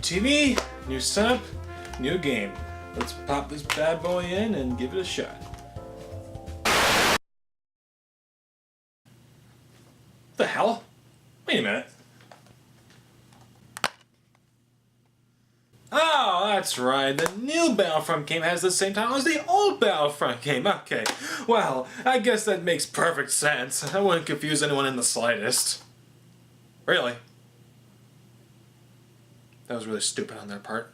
TV, new setup, new game. Let's pop this bad boy in and give it a shot. The hell? Wait a minute. Oh, that's right. The new Battlefront game has the same title as the old Battlefront game. Okay. Well, I guess that makes perfect sense. I wouldn't confuse anyone in the slightest. Really? That was really stupid on their part.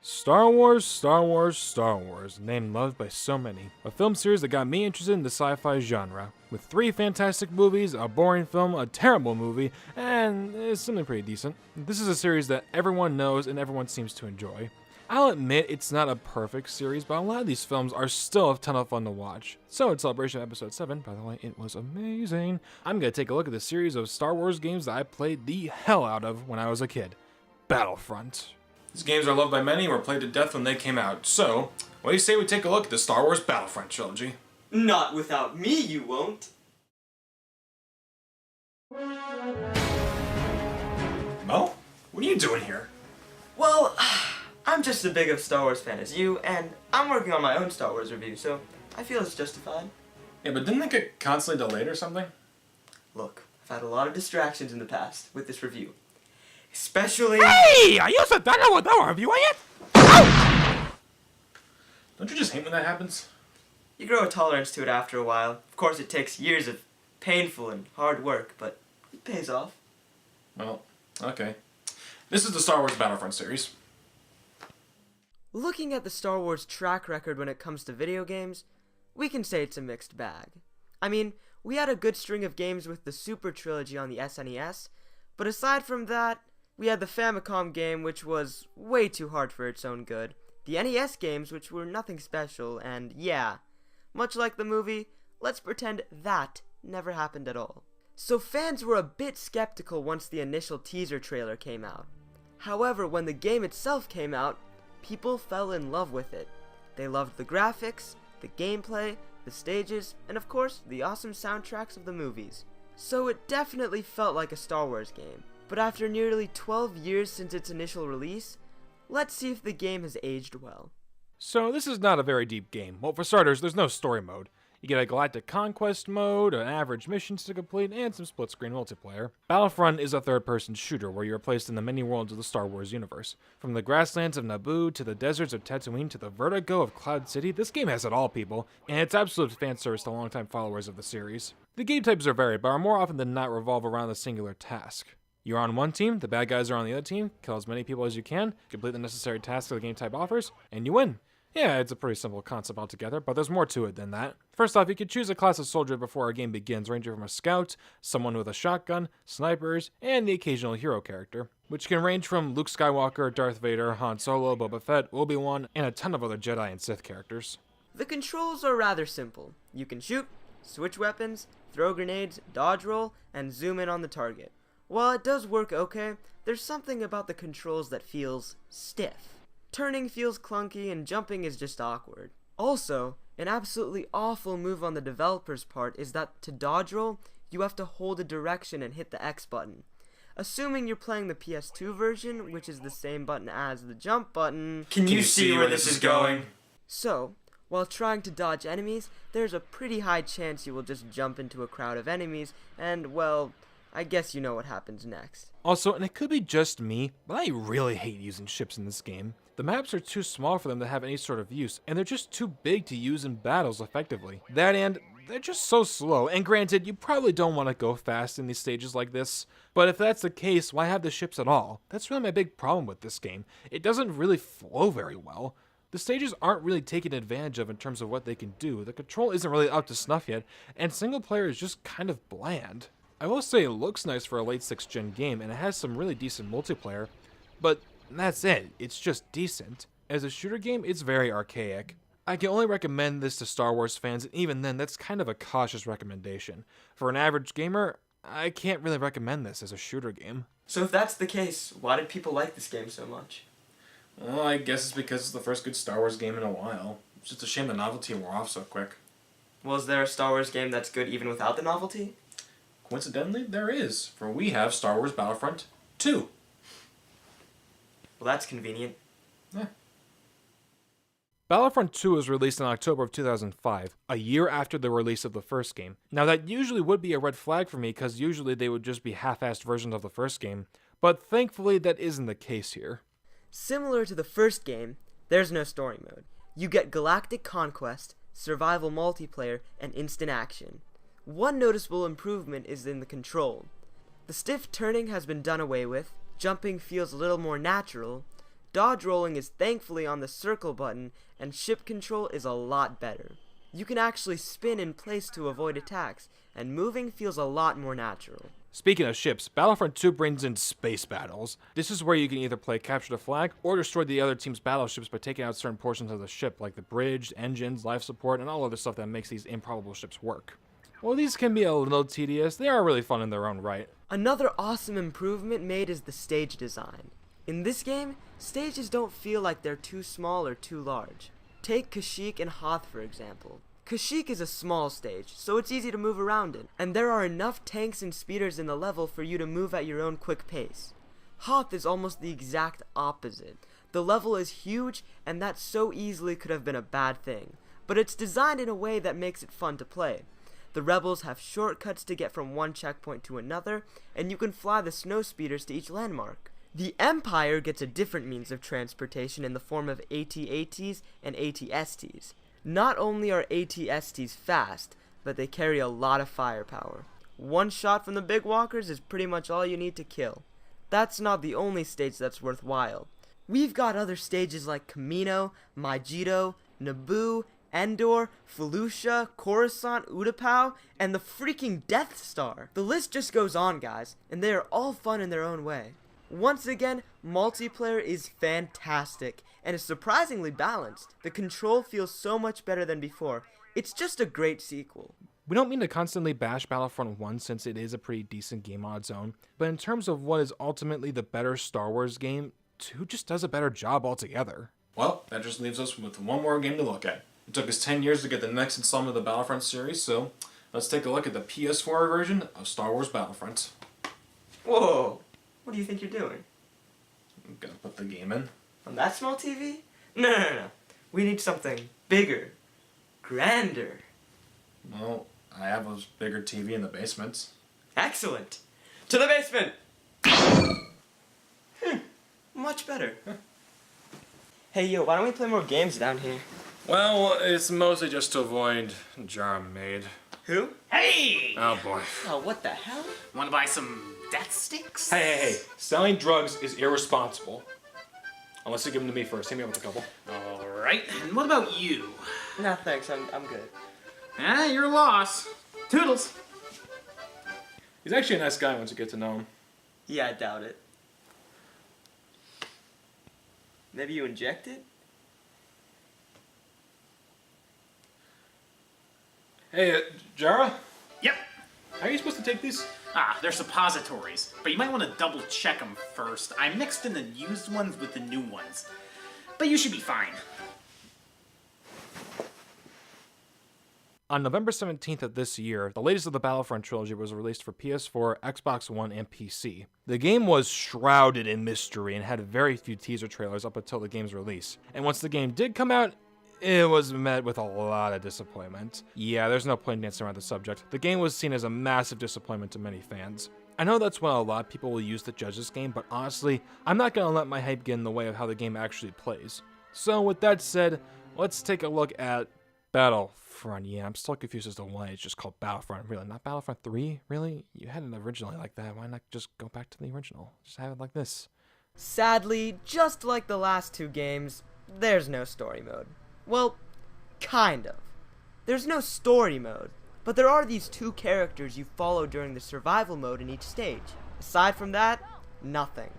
Star Wars, Star Wars, Star Wars, named and loved by so many. A film series that got me interested in the sci-fi genre. With 3 fantastic movies, a boring film, a terrible movie, and something pretty decent. This is a series that everyone knows and everyone seems to enjoy. I'll admit it's not a perfect series, but a lot of these films are still a ton of fun to watch. So in celebration of episode 7, by the way, it was amazing, I'm going to take a look at the series of Star Wars games that I played the hell out of when I was a kid. Battlefront. These games are loved by many and were played to death when they came out. So, what do you say we take a look at the Star Wars Battlefront trilogy? Not without me, you won't. Mo? What are you doing here? Well, I'm just as big of a Star Wars fan as you, and I'm working on my own Star Wars review, so I feel it's justified. Yeah, but didn't it get constantly delayed or something? Look, I've had a lot of distractions in the past with this review. Especially... Hey! Are you so done with our review yet? Don't you just hate when that happens? You grow a tolerance to it after a while. Of course, it takes years of painful and hard work, but it pays off. Well, okay. This is the Star Wars Battlefront series. Looking at the Star Wars track record when it comes to video games, we can say it's a mixed bag. I mean, we had a good string of games with the Super Trilogy on the SNES, but aside from that, we had the Famicom game, which was way too hard for its own good, the NES games, which were nothing special, and yeah, much like the movie, let's pretend that never happened at all. So fans were a bit skeptical once the initial teaser trailer came out. However, when the game itself came out, people fell in love with it. They loved the graphics, the gameplay, the stages, and of course, the awesome soundtracks of the movies. So it definitely felt like a Star Wars game. But after nearly 12 years since its initial release, let's see if the game has aged well. So this is not a very deep game. Well, for starters, there's no story mode. You get a galactic conquest mode, an average missions to complete, and some split-screen multiplayer. Battlefront is a third-person shooter where you are placed in the many worlds of the Star Wars universe. From the grasslands of Naboo, to the deserts of Tatooine, to the vertigo of Cloud City, this game has it all, people, and it's absolute fan service to longtime followers of the series. The game types are varied, but are more often than not revolve around a singular task. You're on one team, the bad guys are on the other team, kill as many people as you can, complete the necessary tasks the game type offers, and you win. Yeah, it's a pretty simple concept altogether, but there's more to it than that. First off, you can choose a class of soldier before our game begins, ranging from a scout, someone with a shotgun, snipers, and the occasional hero character, which can range from Luke Skywalker, Darth Vader, Han Solo, Boba Fett, Obi-Wan, and a ton of other Jedi and Sith characters. The controls are rather simple. You can shoot, switch weapons, throw grenades, dodge roll, and zoom in on the target. While it does work okay, there's something about the controls that feels stiff. Turning feels clunky and jumping is just awkward. Also, an absolutely awful move on the developer's part is that to dodge roll, you have to hold a direction and hit the X button. Assuming you're playing the PS2 version, which is the same button as the jump button... Can you see where this is going? So, while trying to dodge enemies, there's a pretty high chance you will just jump into a crowd of enemies, and, well, I guess you know what happens next. Also, and it could be just me, but I really hate using ships in this game. The maps are too small for them to have any sort of use, and they're just too big to use in battles effectively. That and they're just so slow, and granted, you probably don't want to go fast in these stages like this, but if that's the case, why have the ships at all? That's really my big problem with this game. It doesn't really flow very well. The stages aren't really taken advantage of in terms of what they can do, the control isn't really up to snuff yet, and single player is just kind of bland. I will say it looks nice for a late 6th gen game, and it has some really decent multiplayer, but that's it, it's just decent. As a shooter game, it's very archaic. I can only recommend this to Star Wars fans, and even then, that's kind of a cautious recommendation. For an average gamer, I can't really recommend this as a shooter game. So if that's the case, why did people like this game so much? Well, I guess it's because it's the first good Star Wars game in a while. It's just a shame the novelty wore off so quick. Was there a Star Wars game that's good even without the novelty? Coincidentally, there is, for we have Star Wars Battlefront 2. Well, that's convenient. Yeah. Battlefront 2 was released in October of 2005, a year after the release of the first game. Now that usually would be a red flag for me, because usually they would just be half-assed versions of the first game, but thankfully that isn't the case here. Similar to the first game, there's no story mode. You get galactic conquest, survival multiplayer, and instant action. One noticeable improvement is in the control. The stiff turning has been done away with, jumping feels a little more natural, dodge rolling is thankfully on the circle button, and ship control is a lot better. You can actually spin in place to avoid attacks, and moving feels a lot more natural. Speaking of ships, Battlefront 2 brings in space battles. This is where you can either play capture the flag or destroy the other team's battleships by taking out certain portions of the ship, like the bridge, engines, life support, and all other stuff that makes these improbable ships work. While these can be a little tedious, they are really fun in their own right. Another awesome improvement made is the stage design. In this game, stages don't feel like they're too small or too large. Take Kashyyyk and Hoth for example. Kashyyyk is a small stage, so it's easy to move around in, and there are enough tanks and speeders in the level for you to move at your own quick pace. Hoth is almost the exact opposite. The level is huge, and that so easily could have been a bad thing, but it's designed in a way that makes it fun to play. The rebels have shortcuts to get from one checkpoint to another, and you can fly the snow speeders to each landmark. The Empire gets a different means of transportation in the form of AT-ATs and AT-STs. Not only are AT-STs fast, but they carry a lot of firepower. One shot from the big walkers is pretty much all you need to kill. That's not the only stage that's worthwhile. We've got other stages like Kamino, Mygeeto, Naboo, Endor, Felucia, Coruscant, Utapau, and the freaking Death Star. The list just goes on, guys, and they are all fun in their own way. Once again, multiplayer is fantastic, and is surprisingly balanced. The control feels so much better than before. It's just a great sequel. We don't mean to constantly bash Battlefront 1 since it is a pretty decent game on its own, but in terms of what is ultimately the better Star Wars game, 2 just does a better job altogether. Well, that just leaves us with one more game to look at. It took us 10 years to get the next installment of the Battlefront series, so let's take a look at the PS4 version of Star Wars Battlefront. Whoa! What do you think you're doing? I'm gonna put the game in. On that small TV? No. We need something bigger. Grander. Well, I have a bigger TV in the basement. Excellent! To the basement! Much better. Hey, yo, why don't we play more games down here? Well, it's mostly just to avoid Jar Maid. Who? Hey! Oh boy. Oh, what the hell? Wanna buy some death sticks? Hey. Selling drugs is irresponsible. Unless you give them to me first. Hit me up with a couple. Alright, and what about you? Nah, thanks, I'm good. Ah, your loss. Toodles. He's actually a nice guy once you get to know him. Yeah, I doubt it. Maybe you injected? Hey, Jara? Yep. How are you supposed to take these? They're suppositories, but you might want to double check them first. I mixed in the used ones with the new ones, but you should be fine. On November 17th of this year, the latest of the Battlefront trilogy was released for PS4, Xbox One, and PC. The game was shrouded in mystery and had very few teaser trailers up until the game's release. And once the game did come out, it was met with a lot of disappointment. Yeah, there's no point dancing around the subject. The game was seen as a massive disappointment to many fans. I know that's what a lot of people will use to judge this game, but honestly, I'm not gonna let my hype get in the way of how the game actually plays. So with that said, let's take a look at Battlefront. Yeah, I'm still confused as to why it's just called Battlefront. Really, not Battlefront 3? Really? You had it originally like that. Why not just go back to the original? Just have it like this. Sadly, just like the last two games, there's no story mode. Well, kind of. There's no story mode, but there are these two characters you follow during the survival mode in each stage. Aside from that, nothing.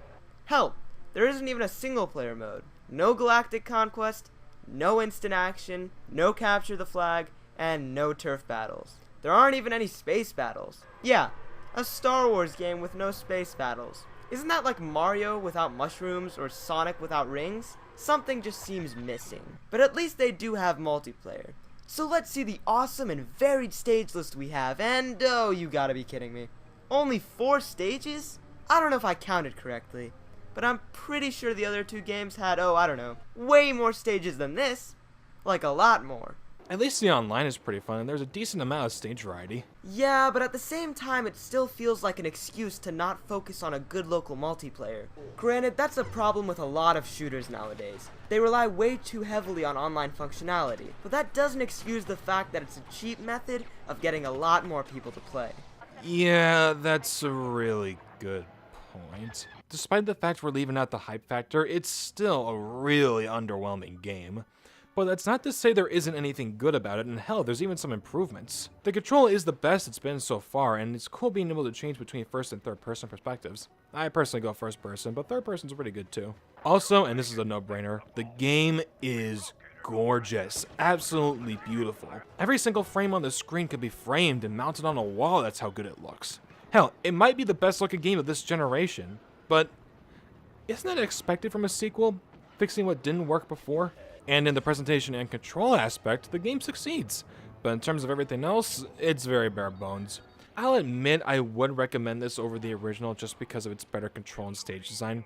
Hell, there isn't even a single player mode. No galactic conquest, no instant action, no capture the flag, and no turf battles. There aren't even any space battles. Yeah, a Star Wars game with no space battles. Isn't that like Mario without mushrooms or Sonic without rings? Something just seems missing. But at least they do have multiplayer. So let's see the awesome and varied stage list we have, and oh, you gotta be kidding me. Only 4 stages? I don't know if I counted correctly, but I'm pretty sure the other 2 games had, oh, I don't know, way more stages than this. Like a lot more. At least the online is pretty fun, and there's a decent amount of stage variety. Yeah, but at the same time, it still feels like an excuse to not focus on a good local multiplayer. Granted, that's a problem with a lot of shooters nowadays. They rely way too heavily on online functionality, but that doesn't excuse the fact that it's a cheap method of getting a lot more people to play. Yeah, that's a really good point. Despite the fact we're leaving out the hype factor, it's still a really underwhelming game. But that's not to say there isn't anything good about it, and hell, there's even some improvements. The control is the best it's been so far, and it's cool being able to change between first and third person perspectives. I personally go first person, but third person's pretty good too. Also, and this is a no-brainer, the game is gorgeous. Absolutely beautiful. Every single frame on the screen could be framed and mounted on a wall, that's how good it looks. Hell, it might be the best looking game of this generation, but isn't that expected from a sequel, fixing what didn't work before? And in the presentation and control aspect, the game succeeds. But in terms of everything else, it's very bare bones. I'll admit I would recommend this over the original just because of its better control and stage design.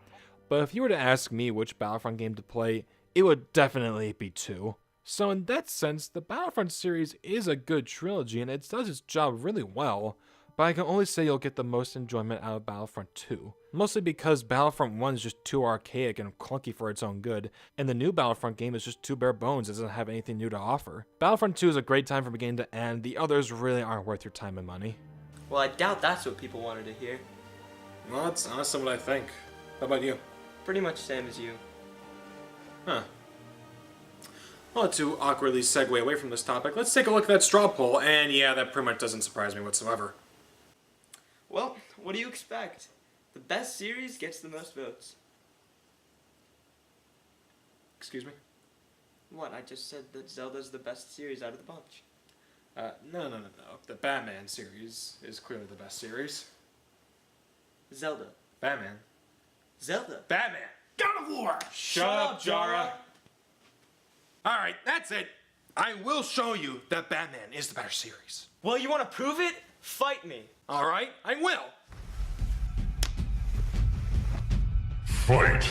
But if you were to ask me which Battlefront game to play, it would definitely be 2. So in that sense, the Battlefront series is a good trilogy and it does its job really well. But I can only say you'll get the most enjoyment out of Battlefront 2. Mostly because Battlefront 1 is just too archaic and clunky for its own good, and the new Battlefront game is just too bare bones and doesn't have anything new to offer. Battlefront 2 is a great time from beginning to end, the others really aren't worth your time and money. Well, I doubt that's what people wanted to hear. Well, that's honestly what I think. How about you? Pretty much same as you. Huh. Well, to awkwardly segue away from this topic, let's take a look at that straw poll, and yeah, that pretty much doesn't surprise me whatsoever. Well, what do you expect? The best series gets the most votes. Excuse me? What? I just said that Zelda's the best series out of the bunch. No. The Batman series is clearly the best series. Zelda. Batman. Zelda. Batman! God of War! Shut up, Jara! Alright, that's it. I will show you that Batman is the better series. Well, you want to prove it? Fight me. Alright, I will. Fight!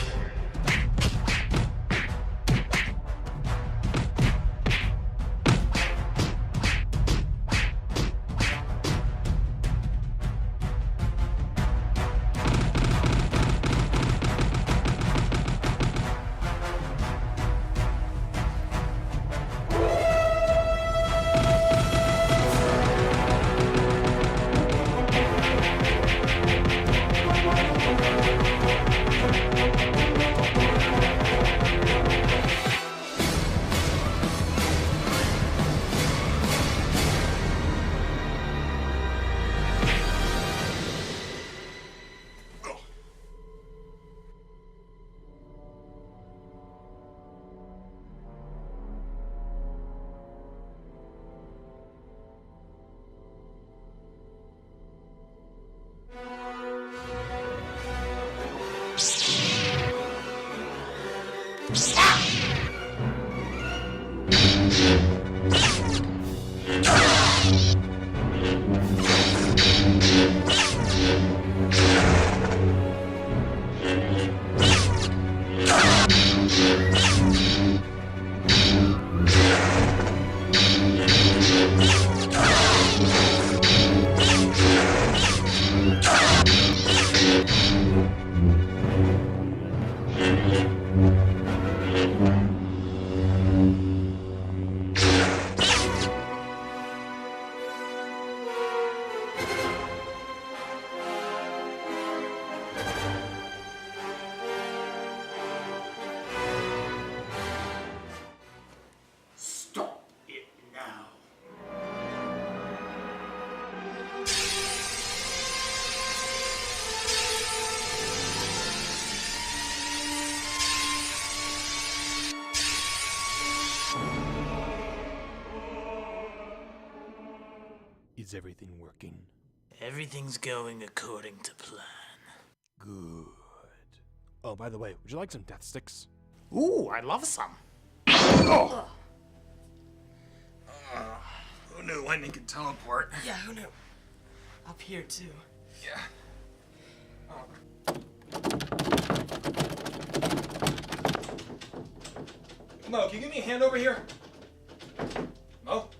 Stop it now. Is everything working? Everything's going according to plan. Good. Oh, by the way, would you like some death sticks? Ooh, I love some. Who knew lightning could teleport? Yeah, who knew? Up here, too. Yeah. Mo, can you give me a hand over here? Mo?